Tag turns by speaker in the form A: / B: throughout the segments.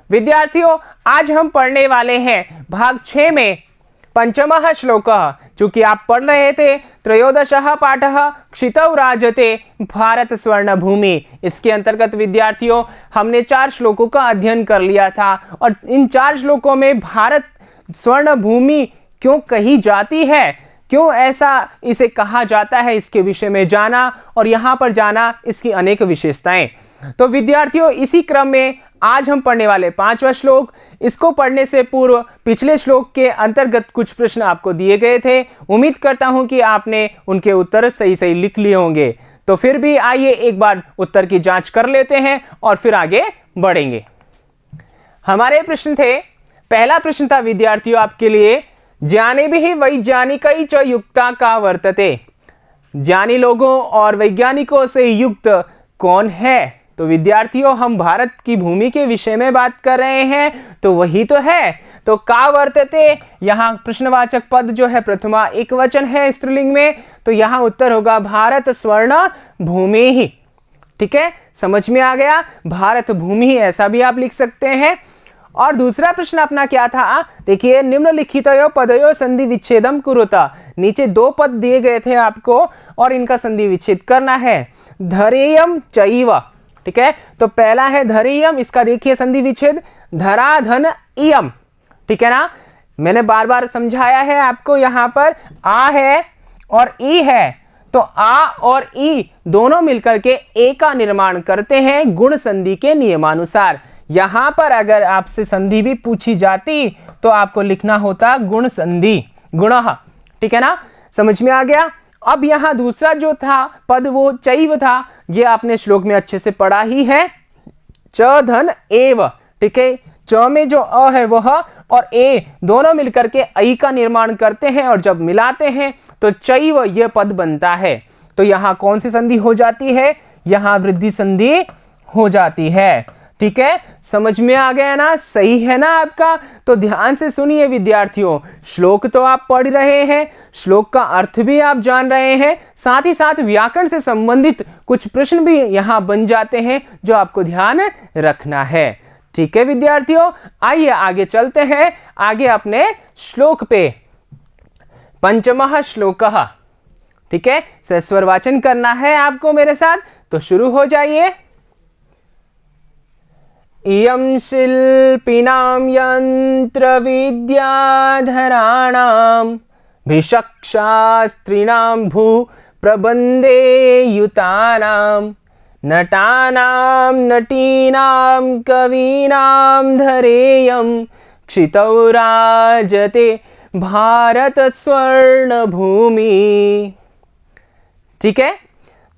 A: विद्यार्थियों, आज हम पढ़ने वाले हैं भाग 6 में पंचमः श्लोकः। चूंकि आप पढ़ रहे थे त्रयोदशः पाठः क्षितौ राजते भारत स्वर्ण भूमि, इसके अंतर्गत विद्यार्थियों हमने 4 श्लोकों का अध्ययन कर लिया था और इन 4 श्लोकों में भारत स्वर्ण भूमि क्यों कही जाती है, क्यों ऐसा इसे कहा जाता है, इसके विषय में जाना और यहाँ पर जाना इसकी अनेक विशेषताएं। तो विद्यार्थियों, इसी क्रम में आज हम पढ़ने वाले 5वां श्लोक। इसको पढ़ने से पूर्व पिछले श्लोक के अंतर्गत कुछ प्रश्न आपको दिए गए थे। उम्मीद करता हूं कि आपने उनके उत्तर सही सही लिख लिए होंगे। तो फिर भी आइए एक बार उत्तर की जांच कर लेते हैं और फिर आगे बढ़ेंगे। हमारे प्रश्न थे, पहला प्रश्न था विद्यार्थियों आपके लिए, ज्ञानी भी वैज्ञानिकै च युक्ता का वर्तते। ज्ञानी लोगों और वैज्ञानिकों से युक्त कौन है? तो विद्यार्थियों, हम भारत की भूमि के विषय में बात कर रहे हैं, तो वही तो है। तो का वर्तते, यहाँ प्रश्नवाचक पद जो है प्रथमा एक वचन है स्त्रीलिंग में, तो यहाँ उत्तर होगा भारत स्वर्ण भूमि ही। ठीक है, समझ में आ गया? भारत भूमि ही, ऐसा भी आप लिख सकते हैं। और दूसरा प्रश्न अपना क्या था, देखिए, निम्नलिखितयो पदयो संधि विच्छेदम कुरुता। नीचे 2 पद दिए गए थे आपको और इनका संधि विच्छेद करना है। धरेयम चैव, ठीक है, तो पहला है धरेयम, इसका देखिए संधि विच्छेद धराधन इयम, ठीक है ना। मैंने बार बार समझाया है आपको, यहां पर आ है और ई है, तो आ और ई दोनों मिलकर के ए का निर्माण करते हैं गुण संधि के नियमानुसार। यहां पर अगर आपसे संधि भी पूछी जाती तो आपको लिखना होता गुण संधि, गुणः, ठीक है ना, समझ में आ गया। अब यहां दूसरा जो था पद वो चैव था, ये आपने श्लोक में अच्छे से पढ़ा ही है, च धन एव, ठीक है, च में जो अ है वह और ए दोनों मिलकर के ऐ का निर्माण करते हैं और जब मिलाते हैं तो चैव यह पद बनता है। तो यहां कौन सी संधि हो जाती है? यहां वृद्धि संधि हो जाती है। ठीक है, समझ में आ गया ना, सही है ना आपका? तो ध्यान से सुनिए विद्यार्थियों, श्लोक तो आप पढ़ रहे हैं, श्लोक का अर्थ भी आप जान रहे हैं, साथ ही साथ व्याकरण से संबंधित कुछ प्रश्न भी यहां बन जाते हैं जो आपको ध्यान रखना है। ठीक है विद्यार्थियों, आइए आगे चलते हैं, आगे अपने श्लोक पे। पंचमः श्लोकः, ठीक है, सस्वर वाचन करना है आपको मेरे साथ, तो शुरू हो जाइए। इयं शिल्पिनां यन्त्रविद्याधराणां भिषक्शास्त्रिणां भूप्रबन्धे युतानां नटानां नटीनां कवीनां धरेयं क्षितौ राजते भारत स्वर्ण भूमि। ठीक है,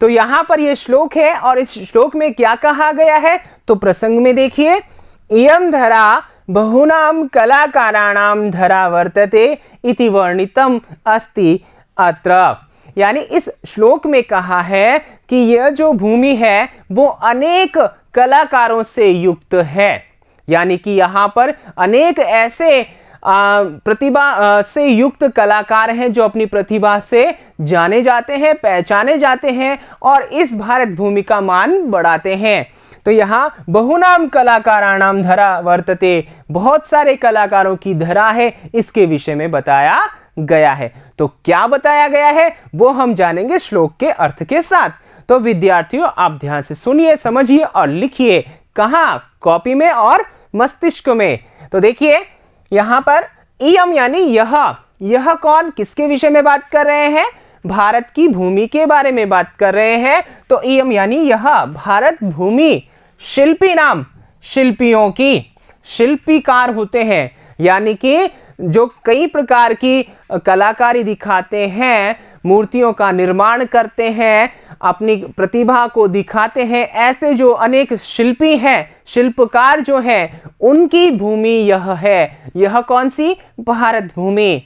A: तो यहां पर यह श्लोक है और इस श्लोक में क्या कहा गया है, तो प्रसंग में देखिए, इयं धरा बहुनाम कलाकाराणाम धरा वर्तते इति वर्णितम अस्ति अत्र। यानी इस श्लोक में कहा है कि यह जो भूमि है वो अनेक कलाकारों से युक्त है। यानी कि यहां पर अनेक ऐसे प्रतिभा से युक्त कलाकार हैं जो अपनी प्रतिभा से जाने जाते हैं, पहचाने जाते हैं और इस भारत भूमि का मान बढ़ाते हैं। तो यहाँ बहुनाम कलाकाराणाम धरा वर्तते, बहुत सारे कलाकारों की धरा है, इसके विषय में बताया गया है। तो क्या बताया गया है वो हम जानेंगे श्लोक के अर्थ के साथ। तो विद्यार्थियों, आप ध्यान से सुनिए, समझिए और लिखिए। कहाँ? कॉपी में और मस्तिष्क में। तो देखिए यहां पर इयम यानी यह कौन, किसके विषय में बात कर रहे हैं? भारत की भूमि के बारे में बात कर रहे हैं। तो इयम यानी यह भारत भूमि, शिल्पी नाम, शिल्पियों की, शिल्पीकार होते हैं, यानी कि जो कई प्रकार की कलाकारी दिखाते हैं, मूर्तियों का निर्माण करते हैं, अपनी प्रतिभा को दिखाते हैं, ऐसे जो अनेक शिल्पी हैं, शिल्पकार जो हैं, उनकी भूमि यह है। यह कौन सी? भारत भूमि।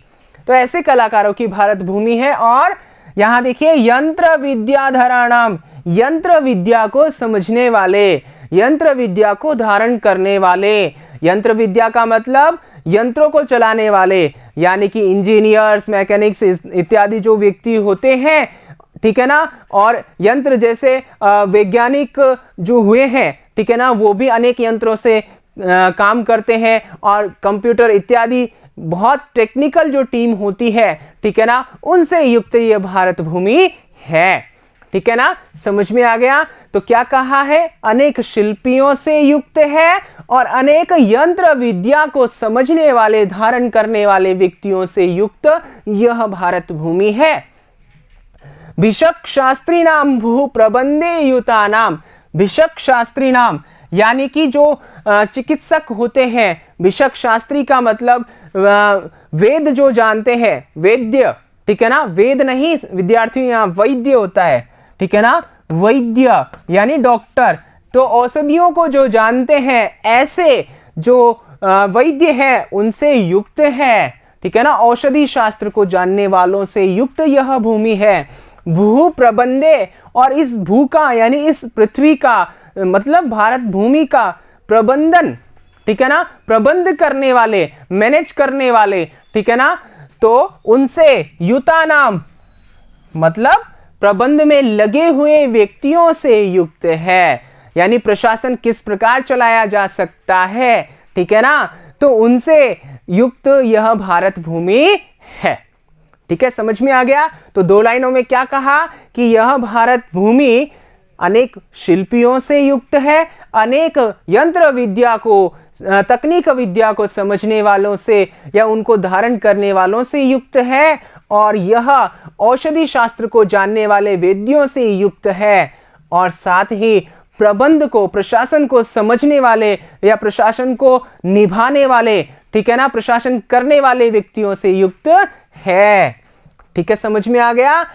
A: तो ऐसे कलाकारों की भारत भूमि है। और यहां देखिए, यंत्र विद्याधराणाम, यंत्र विद्या को समझने वाले, यंत्र विद्या को धारण करने वाले, यंत्र विद्या का मतलब यंत्रों को चलाने वाले, यानी कि इंजीनियर्स, मैकेनिक्स इत्यादि जो व्यक्ति होते हैं, ठीक है ना। और यंत्र जैसे वैज्ञानिक जो हुए हैं, ठीक है ना, वो भी अनेक यंत्रों से काम करते हैं और कंप्यूटर इत्यादि बहुत टेक्निकल जो टीम होती है, ठीक है ना, उनसे युक्त यह भारत भूमि है। ठीक है ना, समझ में आ गया। तो क्या कहा है, अनेक शिल्पियों से युक्त है और अनेक यंत्र विद्या को समझने वाले, धारण करने वाले व्यक्तियों से युक्त यह भारत भूमि है। भिषक शास्त्री नाम भू प्रबंधे युता नाम। भिषक शास्त्री नाम यानी कि जो चिकित्सक होते हैं, भिषक शास्त्री का मतलब वेद जो जानते हैं, वैद्य, ठीक है ना, वेद नहीं विद्यार्थियों, यहाँ वैद्य होता है, ठीक है ना, वैद्य यानी डॉक्टर। तो औषधियों को जो जानते हैं, ऐसे जो वैद्य हैं उनसे युक्त है, ठीक है ना, औषधि शास्त्र को जानने वालों से युक्त यह भूमि है। भू प्रबंधे, और इस भू का यानी इस पृथ्वी का मतलब भारत भूमि का प्रबंधन, ठीक है ना, प्रबंध करने वाले, मैनेज करने वाले, ठीक है ना, तो उनसे युता नाम मतलब प्रबंध में लगे हुए व्यक्तियों से युक्त है। यानी प्रशासन किस प्रकार चलाया जा सकता है, ठीक है ना, तो उनसे युक्त यह भारत भूमि है। ठीक है, समझ में आ गया। तो दो लाइनों में क्या कहा कि यह भारत भूमि अनेक शिल्पियों से युक्त है, अनेक यंत्र विद्या को, तकनीक विद्या को समझने वालों से या उनको धारण करने वालों से युक्त है, और यह औषधि शास्त्र को जानने वाले वेद्यों से युक्त है, और साथ ही प्रबंध को, प्रशासन को समझने वाले या प्रशासन को निभाने वाले, ठीक है ना, प्रशासन करने वाले व्यक्तियों से युक्त है। ठीक है, समझ में आ गया।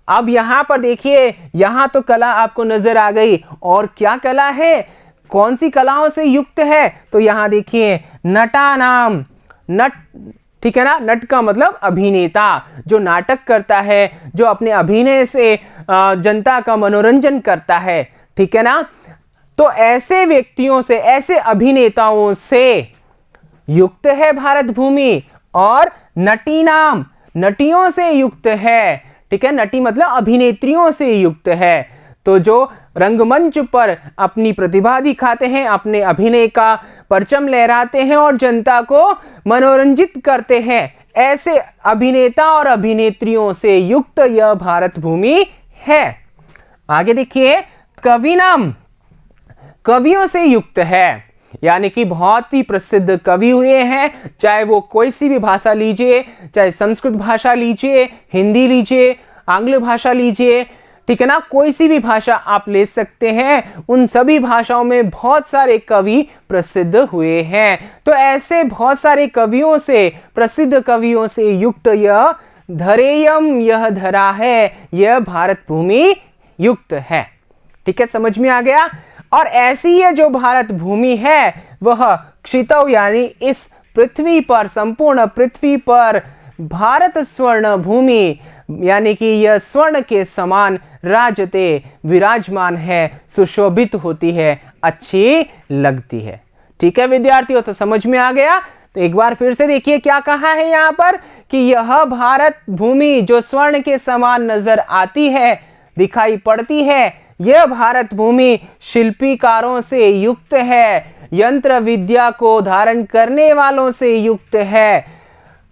A: अब यहां पर देखिए, यहां तो कला आपको नजर आ गई, और क्या कला है, कौन सी कलाओं से युक्त है, तो यहां देखिए नटा नाम, नट, ठीक है ना, नट का मतलब अभिनेता, जो नाटक करता है, जो अपने अभिनय से जनता का मनोरंजन करता है, ठीक है ना, तो ऐसे व्यक्तियों से, ऐसे अभिनेताओं से युक्त है भारत भूमि। और नटी नाम, नटियों से युक्त है, ठीक है, नटी मतलब अभिनेत्रियों से युक्त है, तो जो रंगमंच पर अपनी प्रतिभा दिखाते हैं, अपने अभिनय का परचम लहराते हैं और जनता को मनोरंजित करते हैं, ऐसे अभिनेता और अभिनेत्रियों से युक्त यह भारत भूमि है। आगे देखिए, कवि नाम, कवियों से युक्त है, यानी कि बहुत ही प्रसिद्ध कवि हुए हैं, चाहे वो कोई सी भी भाषा लीजिए, चाहे संस्कृत भाषा लीजिए, हिंदी लीजिए, आंग्ल भाषा लीजिए, ठीक है ना, कोई सी भी भाषा आप ले सकते हैं, उन सभी भाषाओं में बहुत सारे कवि प्रसिद्ध हुए हैं। तो ऐसे बहुत सारे कवियों से, प्रसिद्ध कवियों से युक्त यह धरेयम, यह धरा है, यह भारत भूमि युक्त है। ठीक है, समझ में आ गया। और ऐसी यह जो भारत भूमि है वह क्षितव यानी इस पृथ्वी पर, संपूर्ण पृथ्वी पर भारत स्वर्ण भूमि यानी कि यह स्वर्ण के समान राजते, विराजमान है, सुशोभित होती है, अच्छी लगती है। ठीक है विद्यार्थियों, तो समझ में आ गया। तो एक बार फिर से देखिए क्या कहा है यहाँ पर कि यह भारत भूमि जो स्वर्ण के समान नजर आती है, दिखाई पड़ती है, यह भारत भूमि शिल्पीकारों से युक्त है, यंत्र विद्या को धारण करने वालों से युक्त है,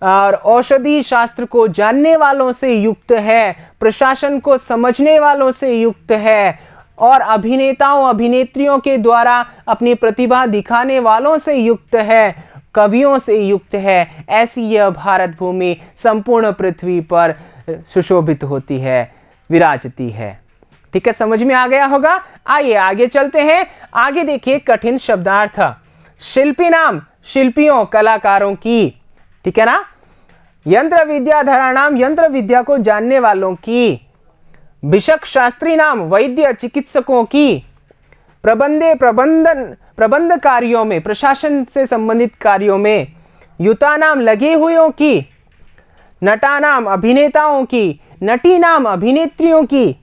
A: और औषधि शास्त्र को जानने वालों से युक्त है, प्रशासन को समझने वालों से युक्त है, और अभिनेताओं अभिनेत्रियों के द्वारा अपनी प्रतिभा दिखाने वालों से युक्त है, कवियों से युक्त है। ऐसी यह भारत भूमि संपूर्ण पृथ्वी पर सुशोभित होती है, विराजती है। ठीक है, समझ में आ गया होगा। आइए आगे चलते हैं। आगे देखिए कठिन शब्दार्थ। शिल्पी नाम, शिल्पियों, कलाकारों की, ठीक है ना। यंत्र विद्या धरा नाम, यंत्र विद्या को जानने वालों की। भिषक शास्त्री नाम, वैद्य चिकित्सकों की। प्रबंधे, प्रबंध कार्यों में, प्रशासन से संबंधित कार्यों में। युता नाम, लगे हुओं की। नटा नाम, अभिनेताओं की। नटी नाम, अभिनेत्रियों की।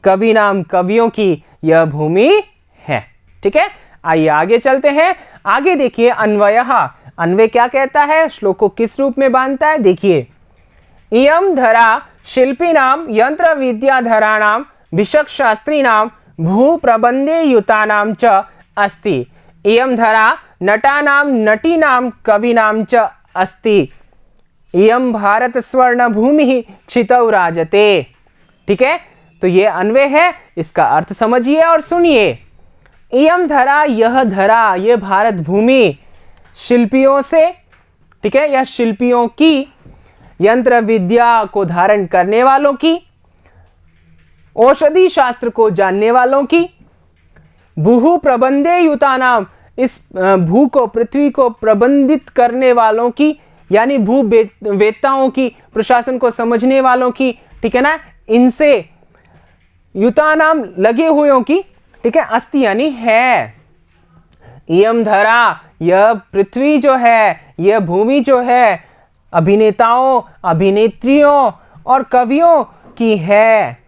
A: कवि नाम, कवियों की यह भूमि है। ठीक है, आइए आगे चलते हैं। आगे देखिए अन्वयः। अन्वय क्या कहता है, श्लोक को किस रूप में बांधता है, देखिए। इयम धरा शिल्पी नाम, यंत्र विद्या धरा नाम, भिषक शास्त्री नाम, भू प्रबंधे युता नाम च अस्ति। इयम धरा नटानां नटीनां कवीनां च अस्ति। इयं भारत स्वर्ण भूमि क्षितौ राजते। ठीक है, तो ये अन्वय है, इसका अर्थ समझिए और सुनिए। इयं धरा, यह धरा, ये भारत भूमि शिल्पियों से, ठीक है, या शिल्पियों की, यंत्र विद्या को धारण करने वालों की, औषधि शास्त्र को जानने वालों की, भू प्रबंधे युतानाम, इस भू को, पृथ्वी को प्रबंधित करने वालों की, यानी भू वेत्ताओं की, प्रशासन को समझने वालों की, ठीक है ना, इनसे, युतानाम लगे हुओं की, ठीक है, अस्ति यानी है। इयम धरा, यह पृथ्वी जो है, यह भूमि जो है, अभिनेताओं, अभिनेत्रियों और कवियों की है।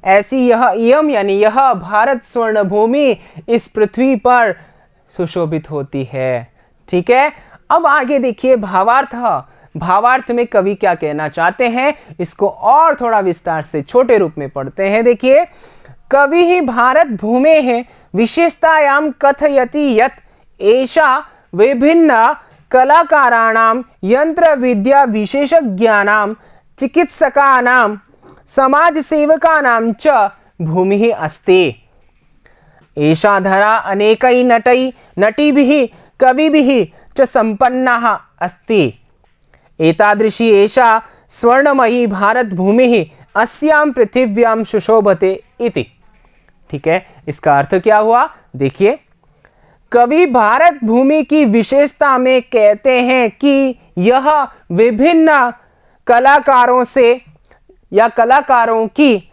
A: ऐसी यह इयम यानी यह भारत स्वर्ण भूमि इस पृथ्वी पर सुशोभित होती है। ठीक है, अब आगे देखिए भावार्थ। भावार्थ में कवि क्या कहना चाहते हैं, इसको और थोड़ा विस्तार से छोटे रूप में पढ़ते हैं। देखिए, कवि ही भारत भूमे है विशेषतायां कथयति यत् एषा विभिन्न कलाकाराणां, यंत्र विद्या विशेषज्ञानां, चिकित्सकानां, समाज सेवकानां च भूमिः अस्ति। एषा धरा अनेकै नटीभिः कविभिः च सम्पन्ना अस्ति। एतादृशी एषा स्वर्णमयी भारत भूमिः अस्यां पृथिव्यां सुशोभते इति। ठीक है, इसका अर्थ क्या हुआ, देखिए, कवि भारत भूमि की विशेषता में कहते हैं कि यह विभिन्न कलाकारों से या कलाकारों की,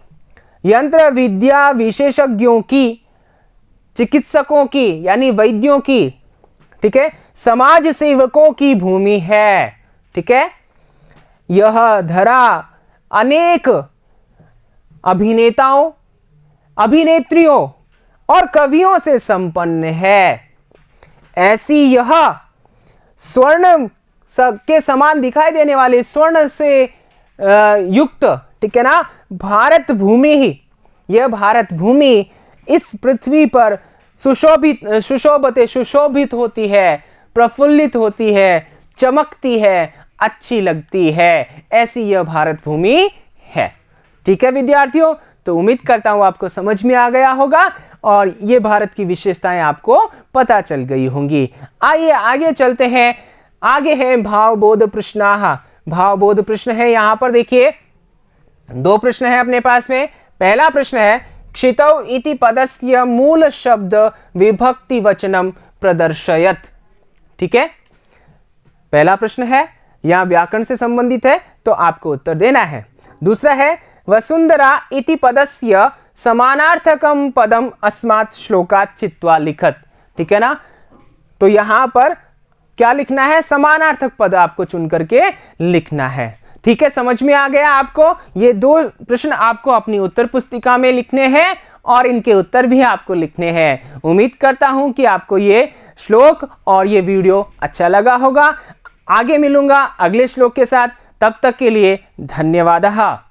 A: यंत्र विद्या विशेषज्ञों की, चिकित्सकों की यानी वैद्यों की, ठीक है, समाज सेवकों की भूमि है। ठीक है, यह धरा अनेक अभिनेताओं, अभिनेत्रियों और कवियों से संपन्न है। ऐसी यह स्वर्ण के समान दिखाई देने वाले, स्वर्ण से युक्त, ठीक है ना, भारत भूमि ही, यह भारत भूमि इस पृथ्वी पर सुशोभित होती है, प्रफुल्लित होती है, चमकती है, अच्छी लगती है। ऐसी यह भारत भूमि है। ठीक है विद्यार्थियों, तो उम्मीद करता हूं आपको समझ में आ गया होगा और ये भारत की विशेषताएं आपको पता चल गई होंगी। आइए आगे चलते हैं। आगे है भावबोध प्रश्नाः। भावबोध प्रश्न है, यहां पर देखिए 2 प्रश्न है अपने पास में। पहला प्रश्न है, क्षितौ इति पदस्य मूल शब्द विभक्ति वचनम प्रदर्शयत। ठीक है, पहला प्रश्न है, यहां व्याकरण से संबंधित है, तो आपको उत्तर देना है। दूसरा है, वसुंधरा इति पदस्य समानार्थकम पदम अस्मात् श्लोकात् चित्वा लिखत। ठीक है ना, तो यहां पर क्या लिखना है, समानार्थक पद आपको चुन करके लिखना है। ठीक है, समझ में आ गया आपको। ये 2 प्रश्न आपको अपनी उत्तर पुस्तिका में लिखने हैं और इनके उत्तर भी आपको लिखने हैं। उम्मीद करता हूं कि आपको ये श्लोक और ये वीडियो अच्छा लगा होगा। आगे मिलूंगा अगले श्लोक के साथ, तब तक के लिए धन्यवाद।